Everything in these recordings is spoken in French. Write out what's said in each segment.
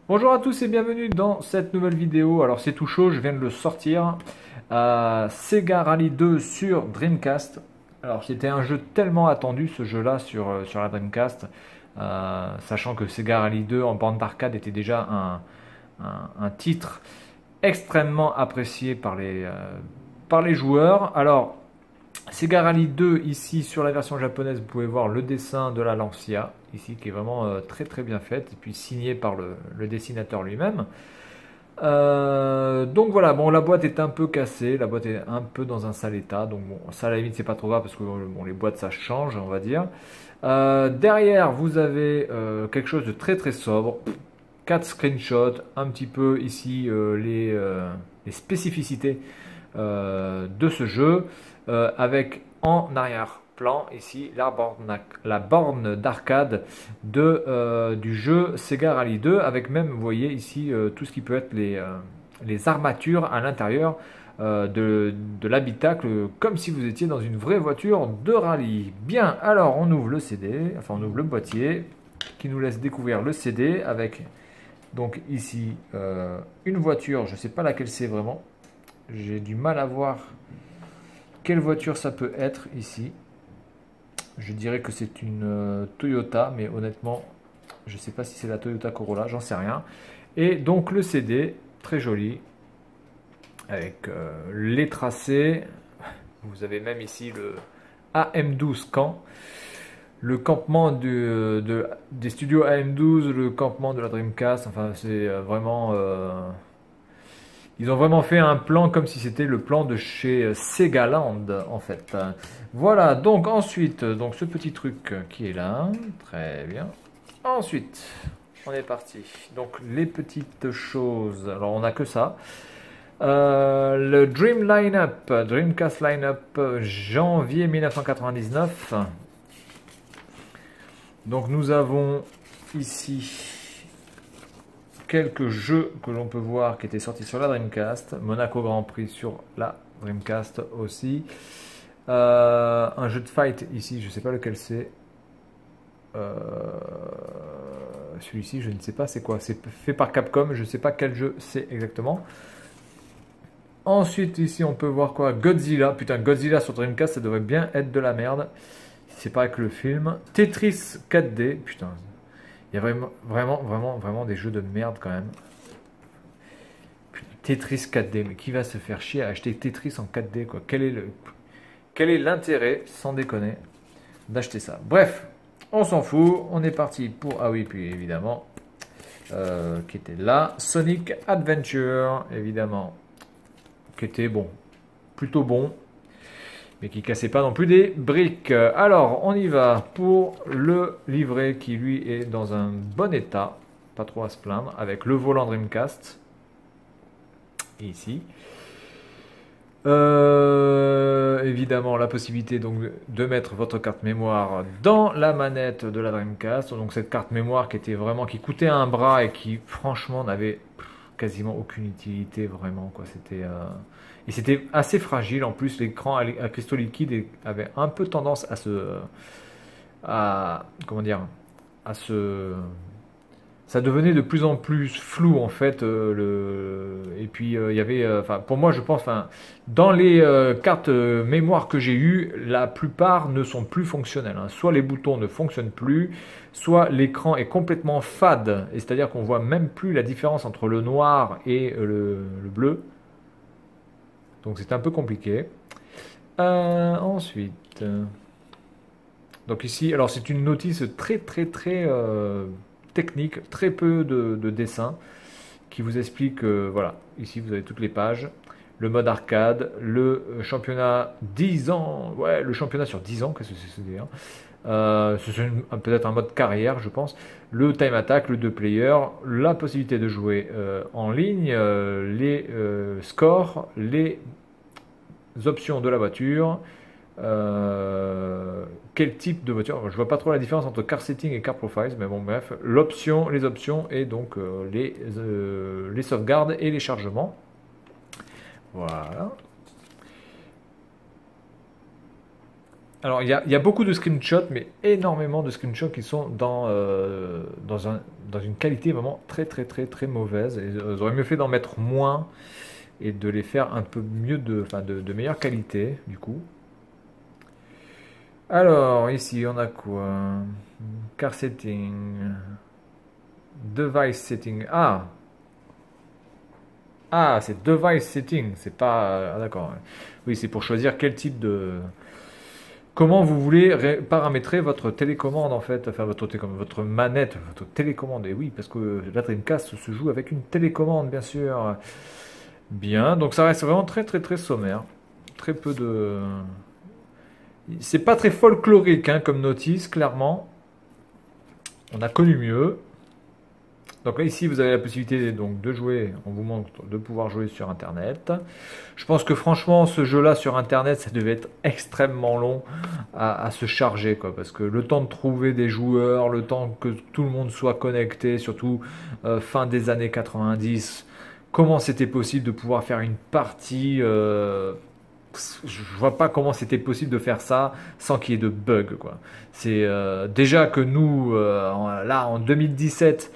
Bonjour à tous et bienvenue dans cette nouvelle vidéo. Alors c'est tout chaud, je viens de le sortir. Sega Rally 2 sur Dreamcast. Alors c'était un jeu tellement attendu ce jeu-là sur la Dreamcast. Sachant que Sega Rally 2 en bande d'arcade était déjà un titre extrêmement apprécié par les joueurs. Alors Sega Rally 2 ici sur la version japonaise, vous pouvez voir le dessin de la Lancia ici qui est vraiment très très bien fait et puis signé par le dessinateur lui-même. Donc voilà, bon la boîte est un peu cassée, la boîte est un peu dans un sale état, donc bon ça à la limite c'est pas trop grave parce que bon, les boîtes ça change on va dire. Derrière vous avez quelque chose de très très sobre, 4 screenshots, un petit peu ici les spécificités de ce jeu, avec en arrière-plan ici la borne d'arcade du jeu Sega Rally 2, avec même, vous voyez ici, tout ce qui peut être les armatures à l'intérieur de l'habitacle, comme si vous étiez dans une vraie voiture de rallye. Bien, alors on ouvre le CD, enfin on ouvre le boîtier, qui nous laisse découvrir le CD avec donc ici une voiture, je ne sais pas laquelle c'est vraiment, j'ai du mal à voir quelle voiture ça peut être ici. Je dirais que c'est une Toyota, mais honnêtement, je ne sais pas si c'est la Toyota Corolla, j'en sais rien. Et donc le CD, très joli, avec les tracés. Vous avez même ici le AM12 Camp, le campement des studios AM12, le campement de la Dreamcast. Enfin, c'est vraiment... ils ont vraiment fait un plan comme si c'était le plan de chez Segaland en fait. Voilà, donc ensuite, donc ce petit truc qui est là, très bien. Ensuite, on est parti. Donc les petites choses, alors on n'a que ça. Le Dream Lineup, Dreamcast Lineup, janvier 1999. Donc nous avons ici quelques jeux que l'on peut voir qui étaient sortis sur la Dreamcast. Monaco Grand Prix sur la Dreamcast aussi. Un jeu de fight ici, je ne sais pas lequel c'est. Celui-ci, je ne sais pas c'est quoi. C'est fait par Capcom, je ne sais pas quel jeu c'est exactement. Ensuite, ici, on peut voir quoi? Godzilla. Putain, Godzilla sur Dreamcast, ça devrait bien être de la merde. C'est pareil que le film. Tetris 4D. Putain, il y a vraiment des jeux de merde quand même. Tetris 4D, mais qui va se faire chier à acheter Tetris en 4D quoi? Quel est l'intérêt, sans déconner, d'acheter ça? Bref, on s'en fout, on est parti pour... Ah oui, puis évidemment, qui était là, Sonic Adventure, évidemment, qui était bon, plutôt bon, mais qui cassait pas non plus des briques. Alors, on y va pour le livret qui lui est dans un bon état, pas trop à se plaindre, avec le volant Dreamcast, ici. Évidemment, la possibilité donc de mettre votre carte mémoire dans la manette de la Dreamcast. Donc cette carte mémoire qui coûtait un bras et qui franchement n'avait quasiment aucune utilité vraiment quoi. Et c'était assez fragile. En plus, l'écran à cristaux liquides avait un peu tendance comment dire, à se ça devenait de plus en plus flou en fait et puis il y avait enfin pour moi je pense enfin dans les cartes mémoire que j'ai eues, la plupart ne sont plus fonctionnelles hein. Soit les boutons ne fonctionnent plus, soit l'écran est complètement fade, et c'est-à-dire qu'on voit même plus la différence entre le noir et le bleu. Donc c'est un peu compliqué. Ensuite donc ici, alors c'est une notice très technique, très peu de dessins qui vous explique, voilà, ici vous avez toutes les pages, le mode arcade, le championnat 10 ans, ouais, le championnat sur 10 ans, qu'est-ce que c'est dire? C'est peut-être un mode carrière, je pense. Le time attack, le 2 player, la possibilité de jouer en ligne, les scores, les options de la voiture. Quel type de voiture? Je vois pas trop la différence entre car setting et car profiles, mais bon bref, les options et donc les sauvegardes et les chargements. Voilà. Alors, il y a beaucoup de screenshots, mais énormément de screenshots qui sont dans une qualité vraiment très, très, très, très mauvaise. Et ils auraient mieux fait d'en mettre moins et de les faire un peu mieux, enfin, de meilleure qualité, du coup. Alors, ici, on a quoi? Car setting, device setting. Ah, c'est device setting, c'est pas. Ah, d'accord. Ouais. Oui, c'est pour choisir quel type de. Comment vous voulez paramétrer votre télécommande en fait, enfin votre manette, votre télécommande. Et oui, parce que la Dreamcast se joue avec une télécommande, bien sûr. Bien, donc ça reste vraiment très très très sommaire. Très peu de. C'est pas très folklorique hein, comme notice, clairement. On a connu mieux. Donc là, ici, vous avez la possibilité donc, de jouer, on vous montre de pouvoir jouer sur Internet. Je pense que franchement, ce jeu-là sur Internet, ça devait être extrêmement long à se charger, quoi, parce que le temps de trouver des joueurs, le temps que tout le monde soit connecté, surtout fin des années 90, comment c'était possible de pouvoir faire une partie je vois pas comment c'était possible de faire ça sans qu'il y ait de bugs, quoi. C'est déjà que nous, là, en 2017,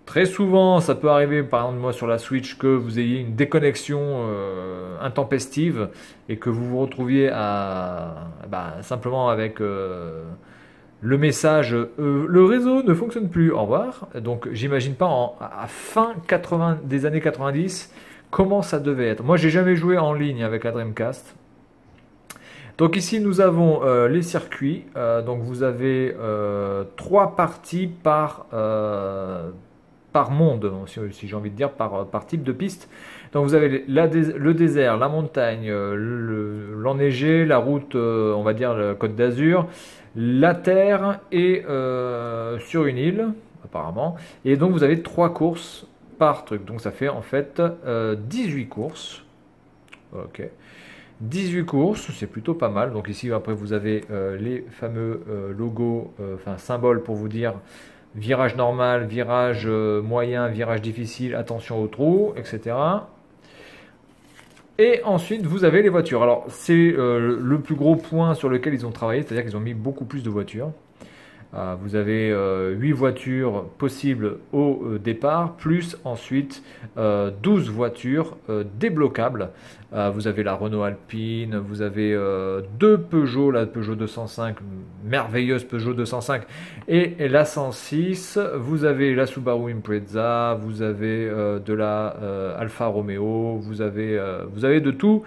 très souvent, ça peut arriver, par exemple, moi sur la Switch, que vous ayez une déconnexion intempestive et que vous vous retrouviez simplement avec le message le réseau ne fonctionne plus, au revoir. Donc, j'imagine pas à fin des années 90 comment ça devait être. Moi, j'ai jamais joué en ligne avec la Dreamcast. Donc ici nous avons les circuits, donc vous avez 3 parties par monde, si j'ai envie de dire, par type de piste. Donc vous avez le désert, la montagne, l'enneigé, la route, on va dire la Côte d'Azur, la terre et sur une île, apparemment. Et donc vous avez 3 courses par truc. Donc ça fait en fait 18 courses. Ok. 18 courses, c'est plutôt pas mal. Donc ici, après, vous avez les fameux logos, enfin symboles pour vous dire virage normal, virage moyen, virage difficile, attention au trou, etc. Et ensuite, vous avez les voitures. Alors, c'est le plus gros point sur lequel ils ont travaillé, c'est-à-dire qu'ils ont mis beaucoup plus de voitures. Vous avez 8 voitures possibles au départ, plus ensuite 12 voitures débloquables. Vous avez la Renault Alpine, vous avez 2 Peugeot, la Peugeot 205, merveilleuse Peugeot 205, et la 106. Vous avez la Subaru Impreza, vous avez de la Alfa Romeo, vous avez de tout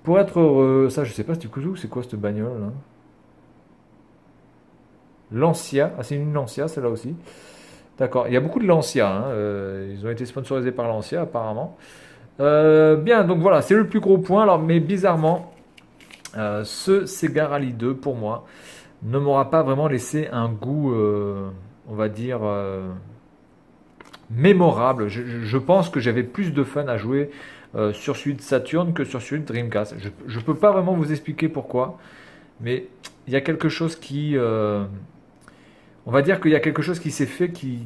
pour être heureux. Ça, je sais pas, c'est quoi cette bagnole là? Lancia, c'est une Lancia celle-là aussi. D'accord, il y a beaucoup de Lancia, hein, ils ont été sponsorisés par Lancia apparemment. Bien, donc voilà, c'est le plus gros point. Alors, mais bizarrement, ce Sega Rally 2 pour moi ne m'aura pas vraiment laissé un goût, on va dire, mémorable. Je pense que j'avais plus de fun à jouer sur celui de Saturn que sur celui de Dreamcast. Je ne peux pas vraiment vous expliquer pourquoi, mais il y a quelque chose qui... on va dire qu'il y a quelque chose qui s'est fait qui...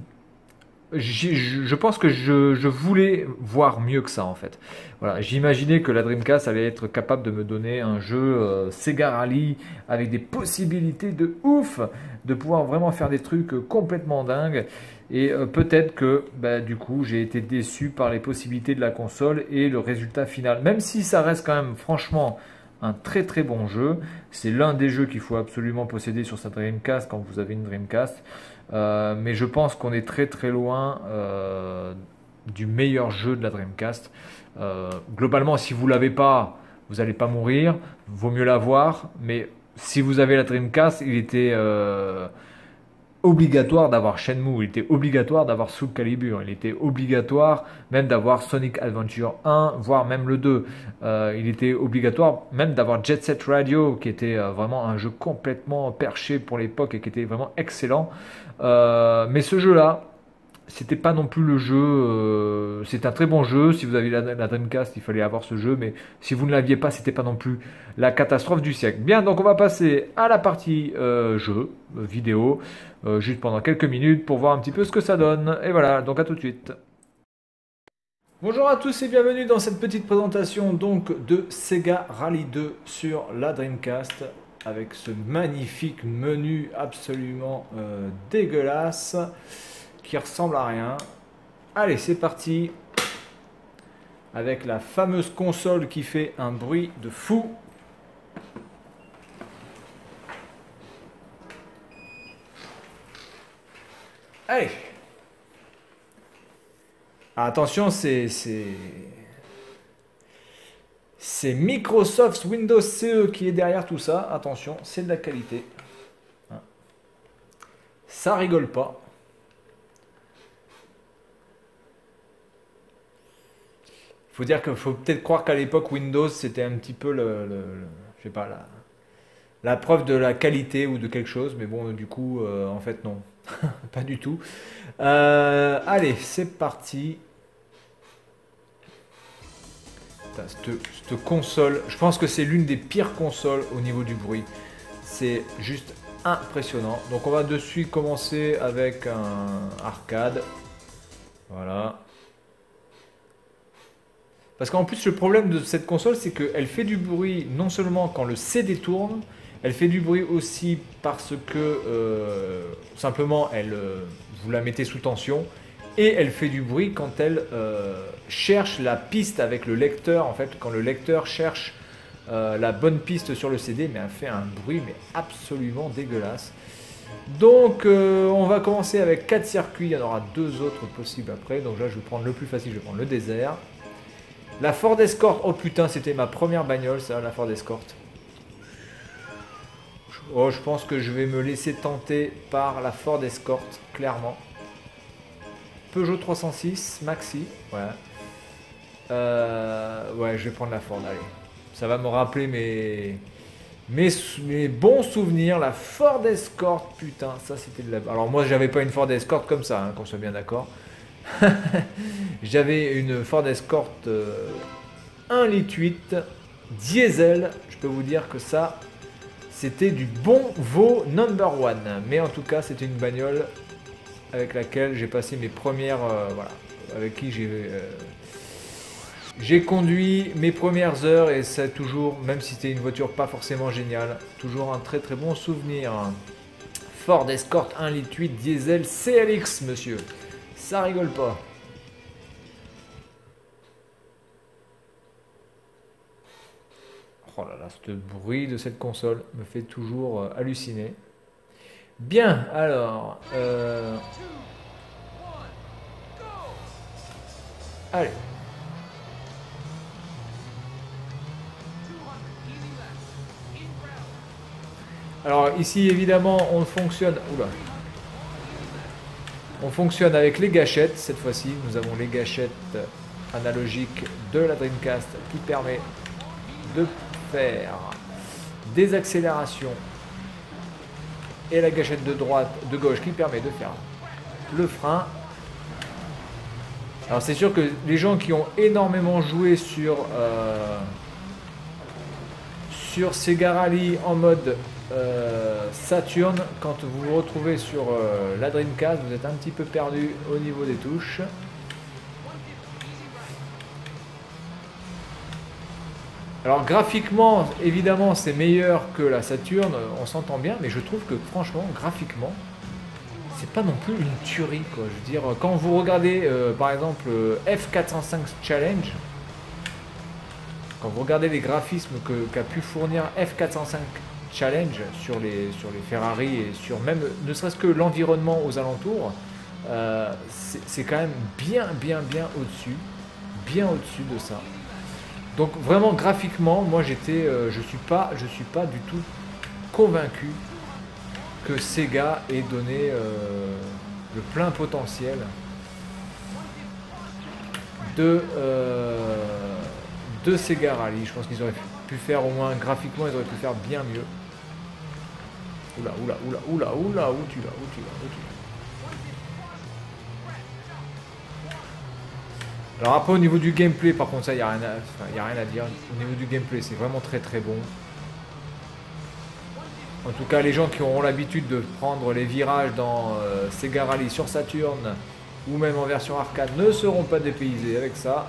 Je pense que je voulais voir mieux que ça en fait. Voilà, j'imaginais que la Dreamcast allait être capable de me donner un jeu Sega Rally avec des possibilités de ouf, de pouvoir vraiment faire des trucs complètement dingues. Et peut-être que du coup j'ai été déçu par les possibilités de la console et le résultat final. Même si ça reste quand même franchement un très très bon jeu. C'est l'un des jeux qu'il faut absolument posséder sur sa Dreamcast quand vous avez une Dreamcast. Mais je pense qu'on est très très loin du meilleur jeu de la Dreamcast. Globalement, si vous l'avez pas, vous n'allez pas mourir. Vaut mieux l'avoir. Mais si vous avez la Dreamcast, il était obligatoire d'avoir Shenmue, il était obligatoire d'avoir Soul Calibur, il était obligatoire même d'avoir Sonic Adventure 1, voire même le 2. Il était obligatoire même d'avoir Jet Set Radio, qui était vraiment un jeu complètement perché pour l'époque et qui était vraiment excellent. Mais ce jeu-là, c'était pas non plus le jeu. C'est un très bon jeu. Si vous avez la Dreamcast, il fallait avoir ce jeu. Mais si vous ne l'aviez pas, c'était pas non plus la catastrophe du siècle. Bien, donc on va passer à la partie jeu, vidéo, juste pendant quelques minutes pour voir un petit peu ce que ça donne. Et voilà, donc à tout de suite. Bonjour à tous et bienvenue dans cette petite présentation donc de Sega Rally 2 sur la Dreamcast. avec ce magnifique menu absolument dégueulasse qui ressemble à rien. Allez, c'est parti avec la fameuse console qui fait un bruit de fou. Allez. Ah, attention, c'est Microsoft Windows CE qui est derrière tout ça. Attention, c'est de la qualité. Hein. Ça rigole pas. Faut dire qu'il faut peut-être croire qu'à l'époque Windows c'était un petit peu je sais pas la preuve de la qualité ou de quelque chose, mais bon du coup en fait non, pas du tout. Allez, c'est parti. Cette console, je pense que c'est l'une des pires consoles au niveau du bruit. C'est juste impressionnant. Donc on va de suite commencer avec un arcade. Voilà. Parce qu'en plus le problème de cette console c'est qu'elle fait du bruit non seulement quand le CD tourne, elle fait du bruit aussi parce que simplement vous la mettez sous tension. Et elle fait du bruit quand elle cherche la piste avec le lecteur. En fait, quand le lecteur cherche la bonne piste sur le CD, mais elle fait un bruit mais absolument dégueulasse. Donc, on va commencer avec 4 circuits. Il y en aura 2 autres possibles après. Donc là, je vais prendre le plus facile. Je vais prendre le désert. La Ford Escort. Oh putain, c'était ma première bagnole, ça, la Ford Escort. Oh, je pense que je vais me laisser tenter par la Ford Escort, clairement. Peugeot 306 Maxi, ouais. Ouais, je vais prendre la Ford, allez. Ça va me rappeler mes bons souvenirs. La Ford Escort, putain, ça c'était de la... Alors moi, j'avais pas une Ford Escort comme ça, hein, qu'on soit bien d'accord. J'avais une Ford Escort 1,8 litre diesel. Je peux vous dire que ça, c'était du bon veau number one. Mais en tout cas, c'était une bagnole avec laquelle j'ai passé mes premières, voilà, avec qui j'ai conduit mes premières heures et c'est toujours, même si c'était une voiture pas forcément géniale, toujours un très très bon souvenir. Ford Escort 1,8 litre diesel CLX, monsieur, ça rigole pas. Oh là là, ce bruit de cette console me fait toujours halluciner. Bien, alors... Allez. Alors ici, évidemment, on fonctionne... Oula. On fonctionne avec les gâchettes. Cette fois-ci, nous avons les gâchettes analogiques de la Dreamcast qui permet de faire des accélérations. Et la gâchette de droite, de gauche qui permet de faire le frein. Alors c'est sûr que les gens qui ont énormément joué sur Sega Rally en mode Saturn, quand vous vous retrouvez sur la Dreamcast, vous êtes un petit peu perdu au niveau des touches. Alors graphiquement, évidemment, c'est meilleur que la Saturn, on s'entend bien, mais je trouve que franchement, graphiquement, c'est pas non plus une tuerie, quoi. Je veux dire, quand vous regardez, par exemple, F405 Challenge, quand vous regardez les graphismes qu'a pu fournir F405 Challenge sur les Ferrari et sur même, ne serait-ce que l'environnement aux alentours, c'est quand même bien au-dessus, de ça. Donc vraiment graphiquement, moi je suis pas du tout convaincu que Sega ait donné le plein potentiel de Sega Rally. Je pense qu'ils auraient pu faire au moins graphiquement, ils auraient pu faire bien mieux. Oula, où tu vas. Alors après au niveau du gameplay, par contre ça il n'y a rien à dire. Au niveau du gameplay c'est vraiment très bon. En tout cas les gens qui auront l'habitude de prendre les virages dans Sega Rally sur Saturn ou même en version arcade ne seront pas dépaysés avec ça.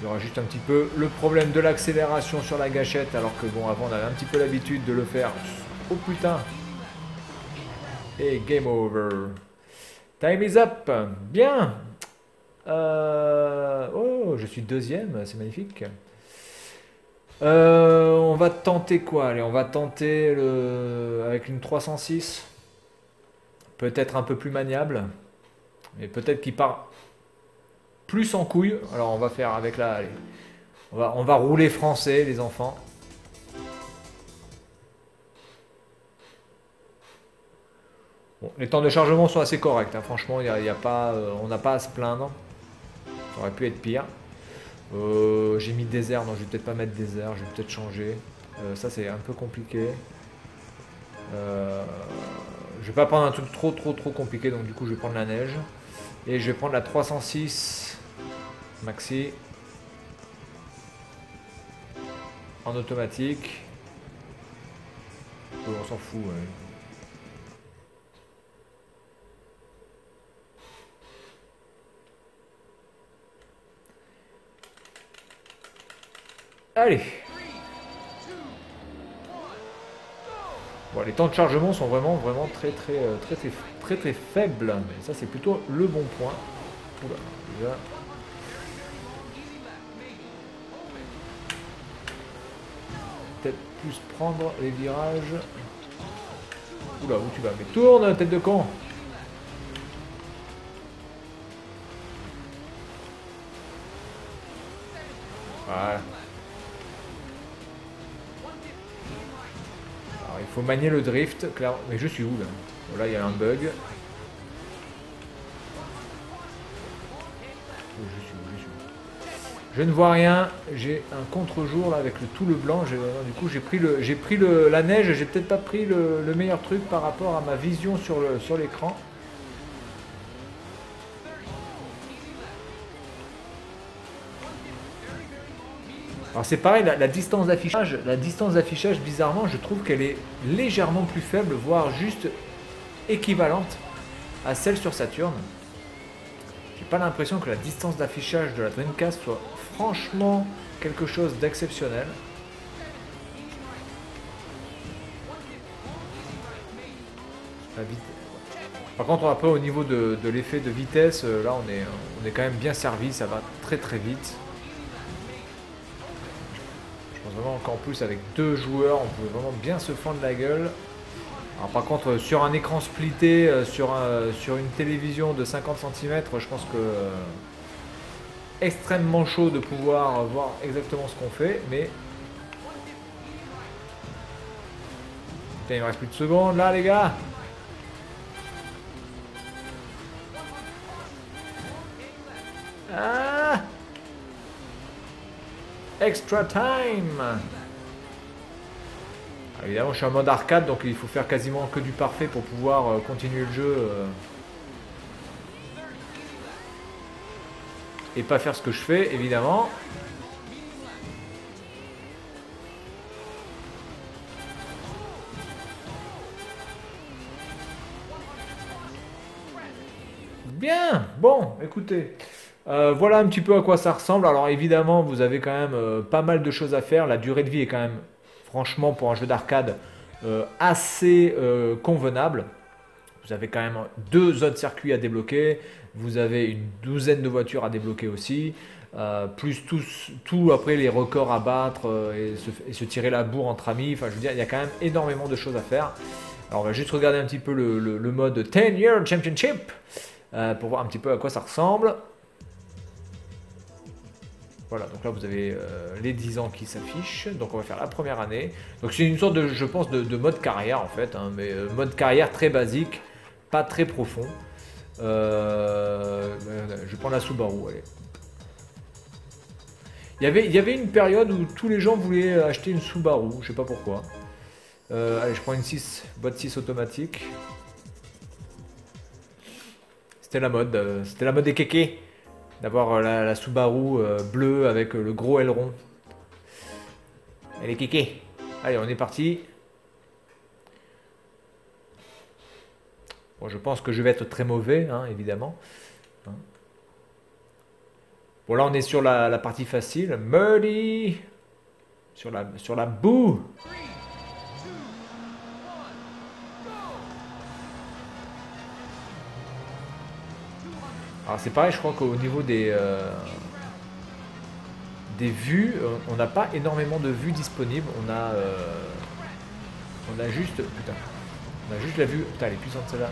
Il y aura juste un petit peu le problème de l'accélération sur la gâchette, alors que bon, avant on avait un petit peu l'habitude de le faire. Oh putain! Et game over. Time is up. Bien. Oh, je suis deuxième, c'est magnifique. On va tenter quoi? Allez, on va tenter avec une 306. Peut-être un peu plus maniable. Mais peut-être qu'il part plus en couille. Alors on va faire avec la... Allez. On va rouler français, les enfants. Bon, les temps de chargement sont assez corrects, hein. Franchement, y a pas, on n'a pas à se plaindre. Ça aurait pu être pire. J'ai mis désert, non je vais peut-être pas mettre désert, je vais peut-être changer. Ça c'est un peu compliqué. Je vais pas prendre un truc trop compliqué, donc du coup je vais prendre la neige. Et je vais prendre la 306 maxi. En automatique. On s'en fout. Ouais. Allez. Bon, les temps de chargement sont vraiment très faibles. Mais ça c'est plutôt le bon point. Oula, déjà. Peut-être plus prendre les virages. Oula, où tu vas? Mais tourne, tête de con! Voilà. Alors, il faut manier le drift, clairement. Mais je suis où là? Voilà, il y a un bug. Je ne vois rien. J'ai un contre-jour là avec tout le blanc. Du coup, j'ai pris la neige. J'ai peut-être pas pris le meilleur truc par rapport à ma vision sur l'écran. Alors c'est pareil, la distance d'affichage, bizarrement, je trouve qu'elle est légèrement plus faible, voire juste équivalente à celle sur Saturn. J'ai pas l'impression que la distance d'affichage de la Dreamcast soit franchement quelque chose d'exceptionnel. Par contre, après au niveau de l'effet de vitesse, là on est quand même bien servi, ça va très vite. Vraiment qu'en plus avec deux joueurs on peut vraiment bien se fendre la gueule. Alors par contre sur un écran splitté, sur une télévision de 50 cm, je pense que extrêmement chaud de pouvoir voir exactement ce qu'on fait, mais putain, il me reste plus de secondes là les gars. Ah, extra time. Évidemment, je suis en mode arcade, donc il faut faire quasiment que du parfait pour pouvoir continuer le jeu et pas faire ce que je fais, évidemment. Bien, bon, écoutez, voilà un petit peu à quoi ça ressemble. Alors évidemment, vous avez quand même pas mal de choses à faire. La durée de vie est quand même, franchement, pour un jeu d'arcade, assez convenable. Vous avez quand même 2 autres circuits à débloquer. Vous avez une douzaine de voitures à débloquer aussi. Plus tout après les records à battre et se tirer la bourre entre amis. Enfin, je veux dire, il y a quand même énormément de choses à faire. Alors, on va juste regarder un petit peu le mode 10-Year Championship pour voir un petit peu à quoi ça ressemble. Voilà, donc là vous avez les 10 ans qui s'affichent. Donc on va faire la première année. Donc c'est une sorte de, je pense, de mode carrière en fait, hein, mais mode carrière très basique, pas très profond. Je prends la Subaru, allez. Il y avait une période où tous les gens voulaient acheter une Subaru, je sais pas pourquoi. Allez, je prends une 6, boîte 6 automatique. C'était la mode des kékés. D'avoir la Subaru bleue avec le gros aileron. Elle est kéké. Allez, on est parti. Bon, je pense que je vais être très mauvais, hein, évidemment. Hein. Bon, là, on est sur la partie facile. Muddy. Sur la boue. Alors, c'est pareil, je crois qu'au niveau des vues, on n'a pas énormément de vues disponibles. On a juste... Putain. On a juste la vue... Putain, elle est puissante celle-là.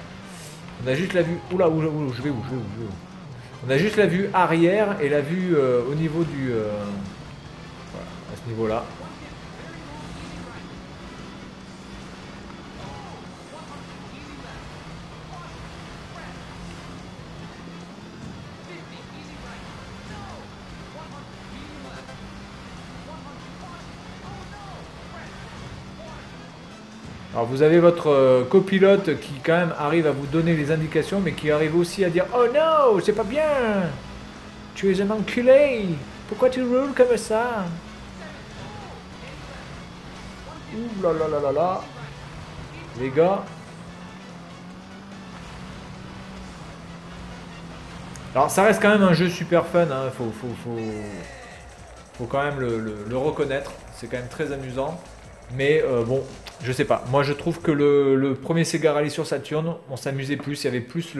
On a juste la vue... Oula, oula, oula, je vais où, je vais où, je vais où. On a juste la vue arrière et la vue au niveau du... voilà, à ce niveau-là. Alors vous avez votre copilote qui quand même arrive à vous donner les indications, mais qui arrive aussi à dire « Oh non, c'est pas bien! Tu es un enculé! Pourquoi tu roules comme ça? » Ouh là là là là là! Les gars! Alors ça reste quand même un jeu super fun, hein. Faut quand même le reconnaître. C'est quand même très amusant. Mais bon, je sais pas. Moi, je trouve que le premier Sega Rally sur Saturn, on s'amusait plus. Il y avait plus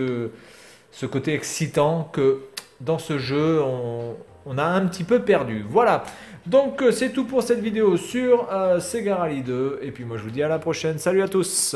ce côté excitant que dans ce jeu, on a un petit peu perdu. Voilà. Donc, c'est tout pour cette vidéo sur Sega Rally 2. Et puis, moi, je vous dis à la prochaine. Salut à tous!